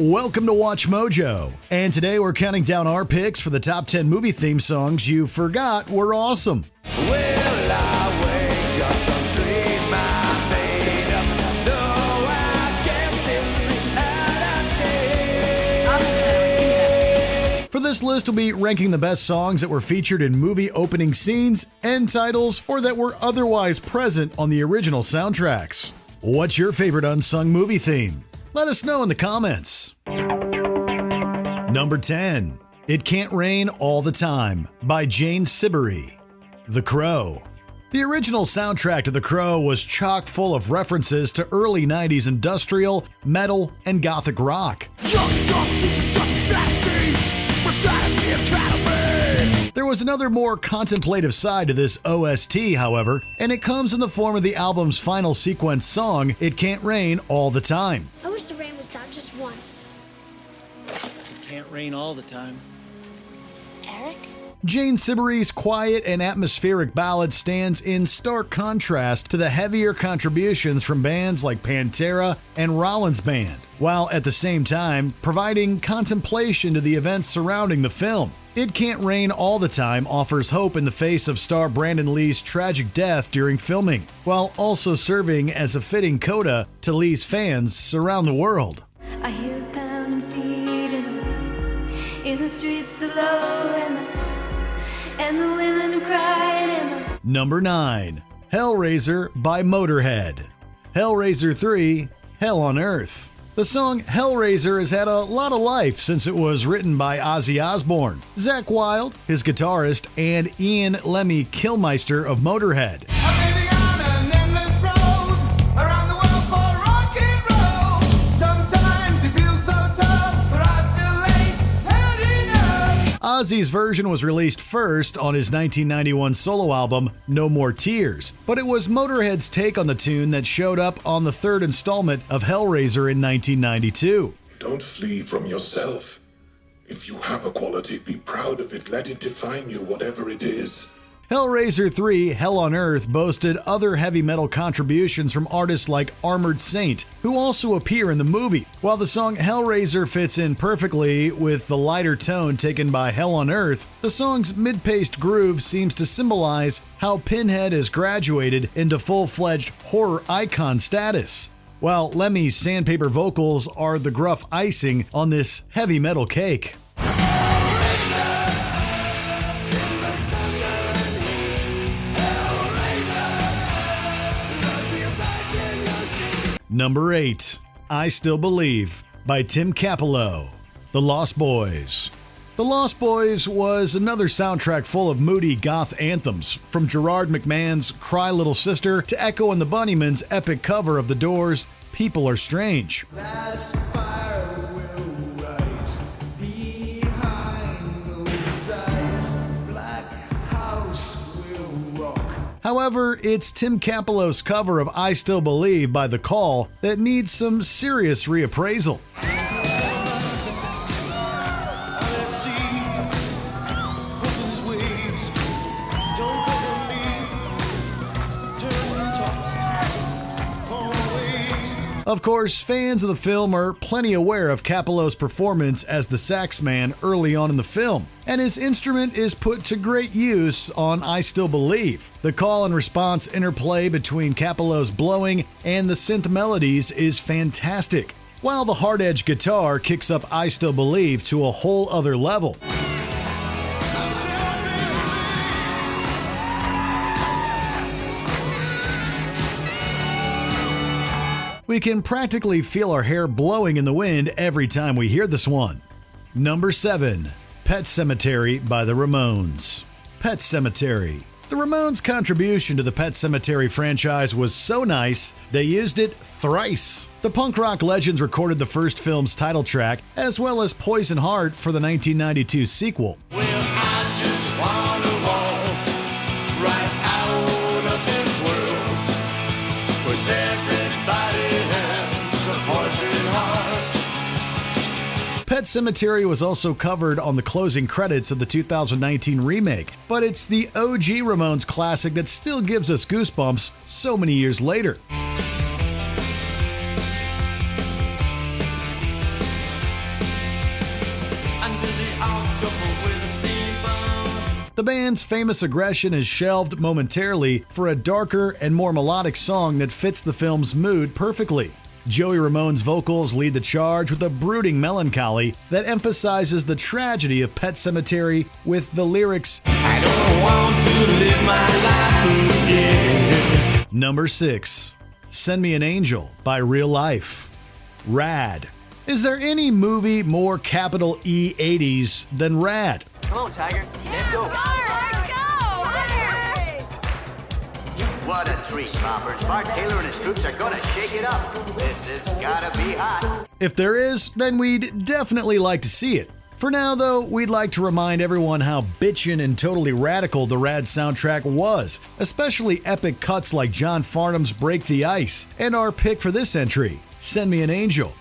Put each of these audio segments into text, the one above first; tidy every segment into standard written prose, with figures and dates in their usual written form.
Welcome to Watch Mojo, and today we're counting down our picks for the top 10 movie theme songs you forgot were awesome. Well, I wake up some dream I made up. No, I guess it's reality. For this list, we'll be ranking the best songs that were featured in movie opening scenes, end titles, or that were otherwise present on the original soundtracks. What's your favorite unsung movie theme? Let us know in the comments. Number 10, It Can't Rain All the Time by Jane Siberry. The Crow. The original soundtrack to The Crow was chock full of references to early 90s industrial, metal, and gothic rock. There was another more contemplative side to this OST, however, and it comes in the form of the album's final sequence song, It Can't Rain All the Time. I wish the rain would stop just once. It can't rain all the time. Eric? Jane Siberry's quiet and atmospheric ballad stands in stark contrast to the heavier contributions from bands like Pantera and Rollins Band, while at the same time providing contemplation to the events surrounding the film. It Can't Rain All the Time offers hope in the face of star Brandon Lee's tragic death during filming, while also serving as a fitting coda to Lee's fans around the world. I hear pounding feet in the streets below, and the women are crying. Number 9, Hellraiser by Motorhead. Hellraiser 3, Hell on Earth. The song Hellraiser has had a lot of life since it was written by Ozzy Osbourne, Zakk Wylde, his guitarist, and Ian Lemmy Kilmister of Motorhead. Ozzy's version was released first on his 1991 solo album, No More Tears, but it was Motorhead's take on the tune that showed up on the third installment of Hellraiser in 1992. Don't flee from yourself. If you have a quality, be proud of it. Let it define you, whatever it is. Hellraiser 3, Hell on Earth boasted other heavy metal contributions from artists like Armored Saint, who also appear in the movie. While the song Hellraiser fits in perfectly with the lighter tone taken by Hell on Earth, the song's mid-paced groove seems to symbolize how Pinhead has graduated into full-fledged horror icon status, while Lemmy's sandpaper vocals are the gruff icing on this heavy metal cake. Number 8, I Still Believe by Tim Capello. The Lost Boys. The Lost Boys was another soundtrack full of moody goth anthems, from Gerard McMahon's Cry Little Sister to Echo and the Bunnymen's epic cover of The Doors' People Are Strange. However, it's Tim Capello's cover of I Still Believe by The Call that needs some serious reappraisal. Of course, fans of the film are plenty aware of Capello's performance as the sax man early on in the film, and his instrument is put to great use on I Still Believe. The call and response interplay between Capello's blowing and the synth melodies is fantastic, while the hard-edged guitar kicks up I Still Believe to a whole other level. We can practically feel our hair blowing in the wind every time we hear this one. Number 7, Pet Sematary by the Ramones. Pet Sematary. The Ramones' contribution to the Pet Sematary franchise was so nice, they used it thrice. The punk rock legends recorded the first film's title track, as well as Poison Heart for the 1992 sequel. Well, I just wanna walk right out of this world, 'cause everybody has a poison heart. Pet Sematary was also covered on the closing credits of the 2019 remake, but it's the OG Ramones classic that still gives us goosebumps so many years later. the band's famous aggression is shelved momentarily for a darker and more melodic song that fits the film's mood perfectly. Joey Ramone's vocals lead the charge with a brooding melancholy that emphasizes the tragedy of Pet Sematary with the lyrics, I don't want to live my life again. Number 6. Send Me an Angel by Real Life. Rad. Is there any movie more capital E 80s than Rad? Come on, Tiger. Let's go. What a treat, Boppers. Bart Taylor and his troops are gonna shake it up. This has gotta be hot. If there is, then we'd definitely like to see it. For now, though, we'd like to remind everyone how bitchin' and totally radical the Rad soundtrack was, especially epic cuts like John Farnham's Break the Ice, and our pick for this entry, Send Me an Angel.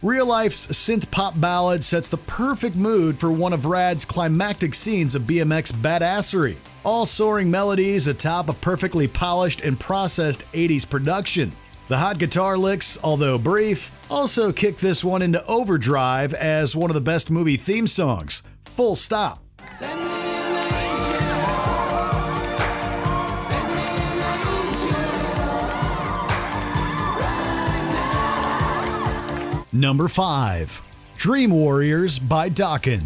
Real Life's synth-pop ballad sets the perfect mood for one of Rad's climactic scenes of BMX badassery, all soaring melodies atop a perfectly polished and processed 80s production. The hot guitar licks, although brief, also kick this one into overdrive as one of the best movie theme songs. Full stop. Send me an angel. Send me an angel. Right now. Number 5. Dream Warriors by Dokken.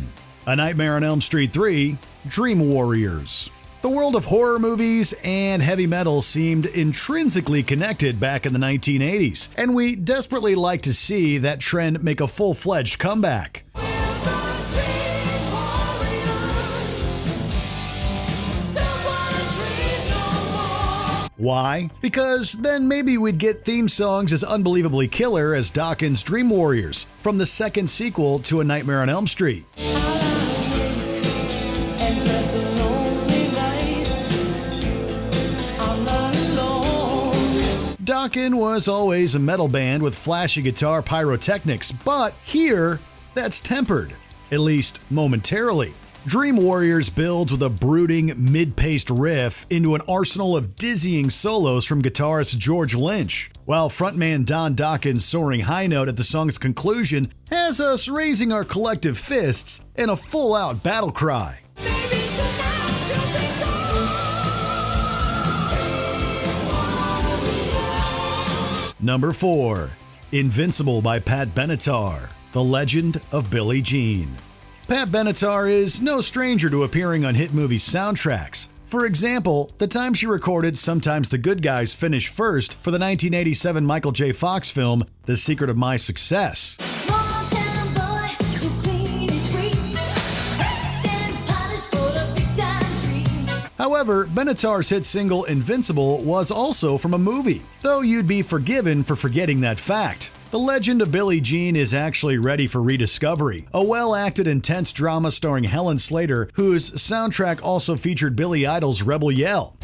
A Nightmare on Elm Street 3, Dream Warriors. The world of horror movies and heavy metal seemed intrinsically connected back in the 1980s, and we desperately like to see that trend make a full-fledged comeback. Why? Because then maybe we'd get theme songs as unbelievably killer as Dokken's Dream Warriors from the second sequel to A Nightmare on Elm Street. Dokken was always a metal band with flashy guitar pyrotechnics, but here, that's tempered, at least momentarily. Dream Warriors builds with a brooding, mid-paced riff into an arsenal of dizzying solos from guitarist George Lynch, while frontman Don Dokken's soaring high note at the song's conclusion has us raising our collective fists in a full-out battle cry. Number 4. Invincible by Pat Benatar, The Legend of Billie Jean. Pat Benatar is no stranger to appearing on hit movie soundtracks. For example, the time she recorded Sometimes the Good Guys Finish First for the 1987 Michael J. Fox film, The Secret of My Success. However, Benatar's hit single Invincible was also from a movie, though you'd be forgiven for forgetting that fact. The Legend of Billie Jean is actually ready for rediscovery, a well-acted, intense drama starring Helen Slater, whose soundtrack also featured Billy Idol's Rebel Yell.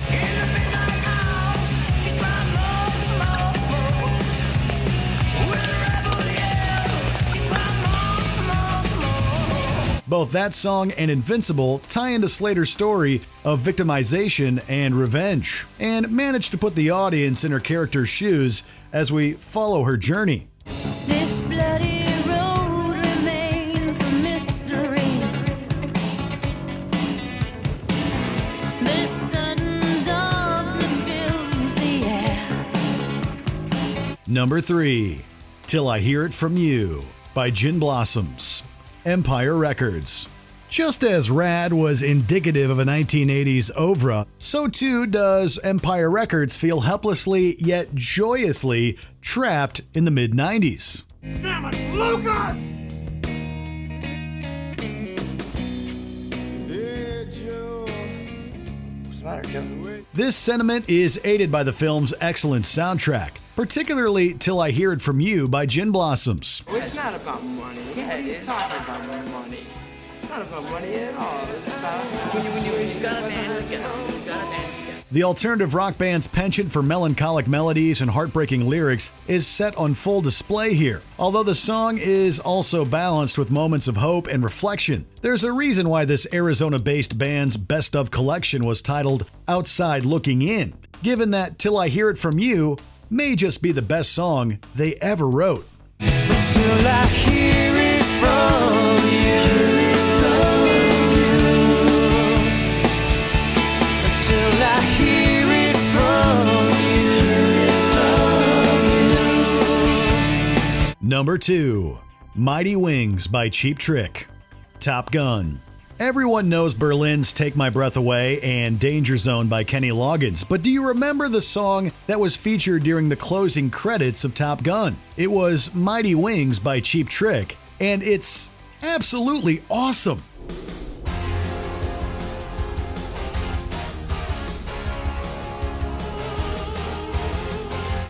Both that song and Invincible tie into Slater's story of victimization and revenge, and manage to put the audience in her character's shoes as we follow her journey. This bloody road remains a mystery. This sudden darkness fills the air. Number 3. Till I Hear It From You by Gin Blossoms. Empire Records. Just as Rad was indicative of a 1980s oeuvre, so too does Empire Records feel helplessly yet joyously trapped in the mid-90s. Damn it, Lucas! Hey, Joe. What's the matter, Joe? This sentiment is aided by the film's excellent soundtrack, particularly Till I Hear It From You by Gin Blossoms. It's not about money. Yeah, it is. It's not about money. It's not about money at all. It's about when you got a man together. You got a man together. The alternative rock band's penchant for melancholic melodies and heartbreaking lyrics is set on full display here, although the song is also balanced with moments of hope and reflection. There's a reason why this Arizona-based band's best of collection was titled Outside Looking In, given that Till I Hear It From You may just be the best song they ever wrote. Until I hear it from you. Until I hear it from you. Number 2. Mighty Wings by Cheap Trick. Top Gun. Everyone knows Berlin's Take My Breath Away and Danger Zone by Kenny Loggins, but do you remember the song that was featured during the closing credits of Top Gun? It was Mighty Wings by Cheap Trick, and it's absolutely awesome.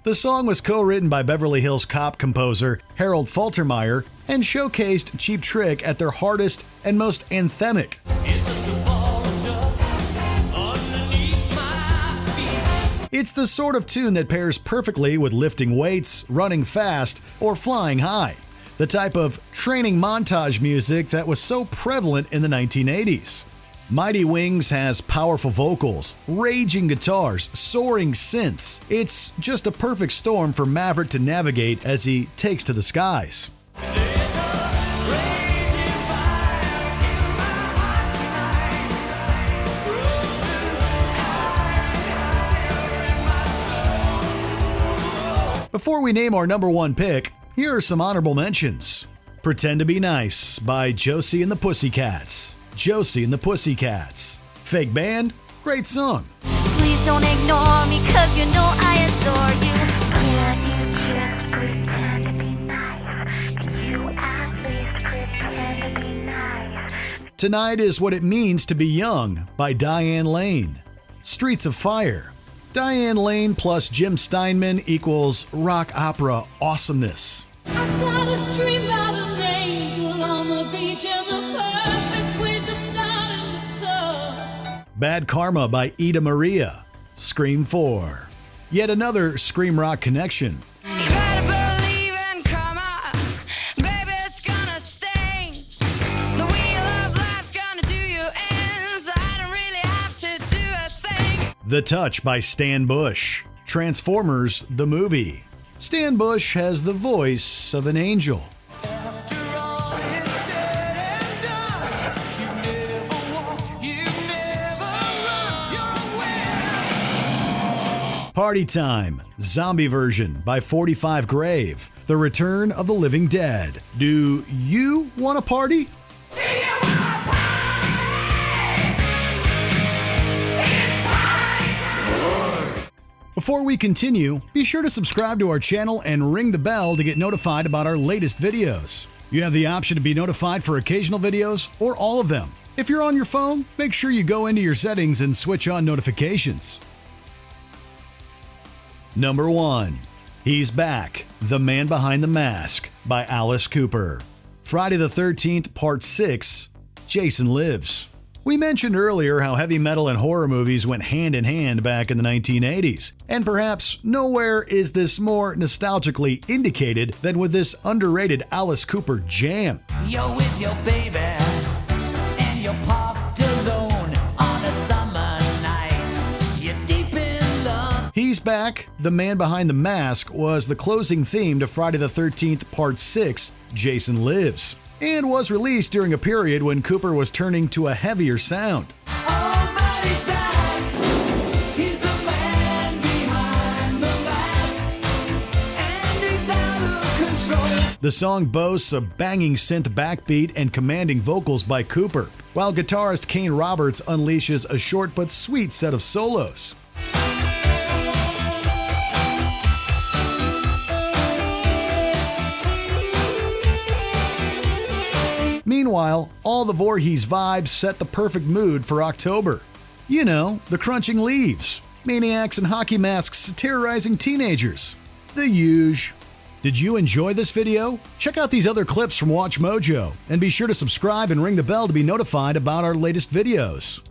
The song was co-written by Beverly Hills Cop composer Harold Faltermeyer and showcased Cheap Trick at their hardest and most anthemic. It's the sort of tune that pairs perfectly with lifting weights, running fast, or flying high. The type of training montage music that was so prevalent in the 1980s. Mighty Wings has powerful vocals, raging guitars, soaring synths. It's just a perfect storm for Maverick to navigate as he takes to the skies. Before we name our number 1 pick, here are some honorable mentions. Pretend to Be Nice by Josie and the Pussycats. Josie and the Pussycats. Fake Band, great song. Please don't ignore me, cause you know I adore you. Can't you just pretend to be nice? Can you at least pretend to be nice? Tonight Is What It Means to Be Young by Diane Lane. Streets of Fire. Diane Lane plus Jim Steinman equals rock opera awesomeness. I got a dream about an angel on the beach and the perfect ways to start in the club. Bad Karma by Ida Maria. Scream 4. Yet another Scream Rock connection. You better believe in karma, baby, it's gonna sting. The wheel of life's gonna do you in, so I don't really have to do a thing. The Touch by Stan Bush. Transformers, the movie. Stan Bush has the voice of an angel. Party Time, Zombie Version by 45 Grave. The Return of the Living Dead. Do you want to party? Before we continue, be sure to subscribe to our channel and ring the bell to get notified about our latest videos. You have the option to be notified for occasional videos or all of them. If you're on your phone, make sure you go into your settings and switch on notifications. Number 1. He's Back, The Man Behind the Mask by Alice Cooper. Friday the 13th, Part 6, Jason Lives. We mentioned earlier how heavy metal and horror movies went hand in hand back in the 1980s, and perhaps nowhere is this more nostalgically indicated than with this underrated Alice Cooper jam. You're with your baby, and you're parked alone on a summer night. You're deep in love. He's Back, The Man Behind the Mask was the closing theme to Friday the 13th, Part 6, Jason Lives, and was released during a period when Cooper was turning to a heavier sound. Oh, but he's back. He's the man behind the mask, and he's out of control. The song boasts a banging synth backbeat and commanding vocals by Cooper, while guitarist Kane Roberts unleashes a short but sweet set of solos. Meanwhile, all the Voorhees vibes set the perfect mood for October. You know, the crunching leaves, maniacs in hockey masks terrorizing teenagers. The huge. Did you enjoy this video? Check out these other clips from WatchMojo, and be sure to subscribe and ring the bell to be notified about our latest videos.